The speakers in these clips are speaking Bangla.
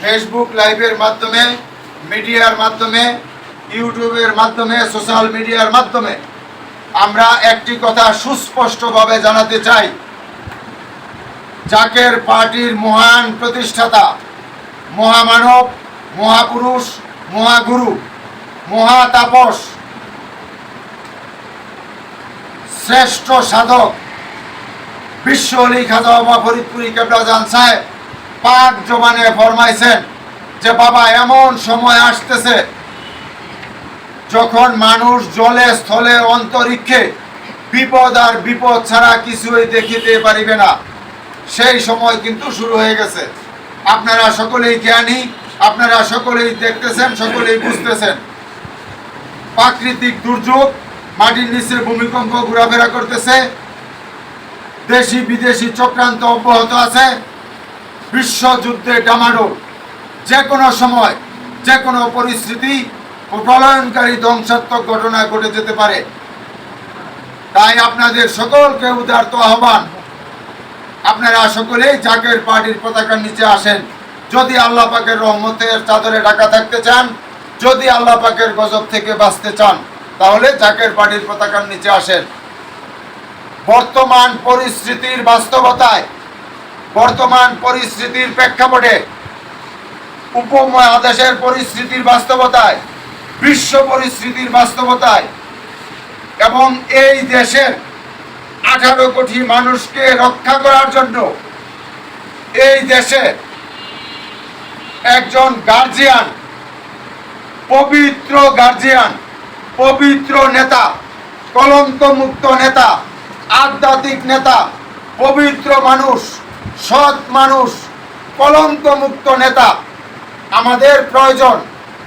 ফেসবুক লাইভের মাধ্যমে, মিডিয়ার মাধ্যমে, ইউটিউবের মাধ্যমে, সোশ্যাল মিডিয়ার মাধ্যমে আমরা একটি কথা সুস্পষ্টভাবে জানাতে চাই, জাকের পার্টির মহান প্রতিষ্ঠাতা, মহামানব, মহাপুরুষ, মহাগুরু, মহাতাপস, শ্রেষ্ঠ সাধক বিশ্ব আলী খাজা বাবা ফরিদপুরি কেবলা জান সাহেব পাক জবানে ফরমাইছেন যে বাবা, এমন সময় আসতেছে যখন মানুষ জলে স্থলে অন্তরিক্ষে বিপদ আর বিপদ ছাড়া কিছুই দেখিতে পারিবে না। সেই সময় কিন্তু শুরু হয়ে গেছে। আপনারা সকলেই জ্ঞানী, আপনারা সকলেই দেখতেছেন, সকলেই বুঝতেছেন। প্রাকৃতিক দুর্যোগ, মাটির নিচের ভূমিকম্প ঘোরাফেরা করতেছে, দেশি বিদেশি চক্রান্ত অব্যাহত আছে, বিশ্বযুদ্ধে ডামাডোল, যে কোনো সময় যে কোনো পরিস্থিতি প্রলয়নকারী ধ্বংসাত্মক ঘটনা ঘটে যেতে পারে। তাই আপনাদের সকলকে উদারত আহ্বান, আপনারা সকলেই জাকের পার্টির পতাকার নিচে আসেন। যদি আল্লাহ পাকের রহমতের চাদরে ঢাকা থাকতে চান, যদি আল্লাহ পাকের গজব থেকে বাঁচতে চান, তাহলে জাকের পার্টির পতাকার নিচে আসেন। বর্তমান পরিস্থিতির বাস্তবতায়, বর্তমান পরিস্থিতির প্রেক্ষাপটে, উপমহাদেশের পরিস্থিতির বাস্তবতায়, বিশ্ব পরিস্থিতির বাস্তবতায় এবং এই দেশের 18 কোটি মানুষকে রক্ষা করার জন্য এই দেশে একজন গার্জিয়ান, পবিত্র গার্জিয়ান, পবিত্র নেতা, কলঙ্কমুক্ত নেতা, আধ্যাত্মিক নেতা, পবিত্র মানুষ, সৎ মানুষ, কলঙ্কমুক্ত নেতা আমাদের প্রয়োজন।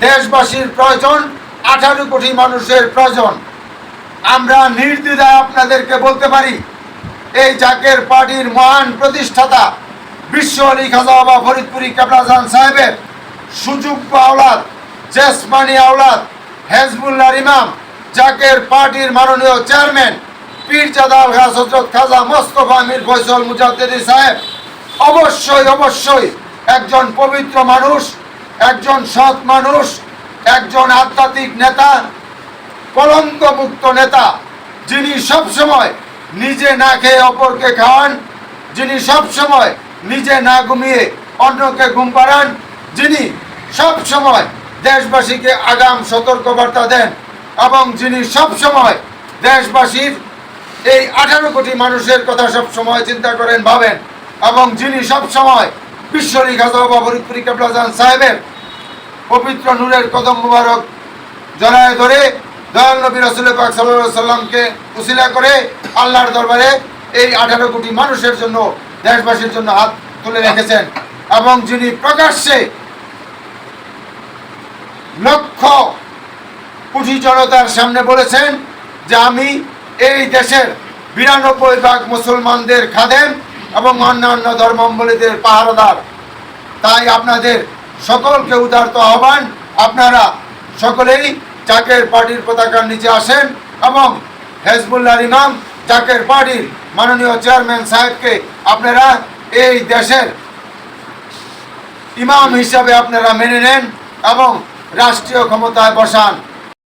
দেশবাসীর প্রয়োজন, 18 কোটি মানুষের প্রয়োজন। আমরা নির্দ্বিধায় আপনাদেরকে বলতে পারি, এই জাকের পার্টির মহান প্রতিষ্ঠাতা বিশ্ব আলী খাজা বাবা ফরিদপুরি কেবলা জান সাহেবের সুযোগ্য আওলাদ, জেসমানি আওলাদ, হেজবুল্লাহর ইমাম, জাকের পার্টির মাননীয় চেয়ারম্যান পীরজাদা আলহাজ হযরত খাজা মোস্তফা মীর ফয়সাল মুজাদ্দিদি সাহেব অবশ্যই অবশ্যই একজন পবিত্র মানুষ, একজন সৎ মানুষ, একজন আধ্যাত্মিক নেতা, কলঙ্কমুক্ত নেতা, যিনি সবসময় নিজে না খেয়ে অপরকে খাওয়ান, যিনি সবসময় নিজে না ঘুমিয়ে অন্যকে ঘুম পাড়ান, যিনি সবসময় দেশবাসীকে আগাম সতর্কবার্তা দেন এবং যিনি সবসময় দেশবাসীর এই 18 কোটি মানুষের কথা সবসময় চিন্তা করেন, ভাবেন, এবং যিনি সবসময় বিশ্ব আলী খাজা বাবা ফরিদপুরি কেবলা জান সাহেবের পবিত্র নূরের কদম মুবারক জড়ায় ধরে দয়াল নবী রাসূল পাক সাল্লাল্লাহু আলাইহি সাল্লামকে উসিলা করে আল্লাহর দরবারে এই 18 কোটি মানুষের জন্য, দেশবাসীর জন্য হাত তুলে রেখেছেন, এবং যিনি প্রকাশ্যে লক্ষ কোটি জনতার সামনে বলেছেন যে আমি এই দেশের 92% মুসলমানদের খাদেম এবং অন্যান্য ধর্মাবলম্বীদের পাহারাদার। তাই আপনাদের সকলকে উদারত আহ্বান, আপনারা সকলেই জাকের পার্টির পতাকার নিচে আসেন এবং হেজবুল্লাহর ইমাম, জাকের পার্টির মাননীয় চেয়ারম্যান সাহেবকে আপনারা এই দেশের ইমাম হিসাবে আপনারা মেনে নেন এবং রাষ্ট্রীয় ক্ষমতায় বসান।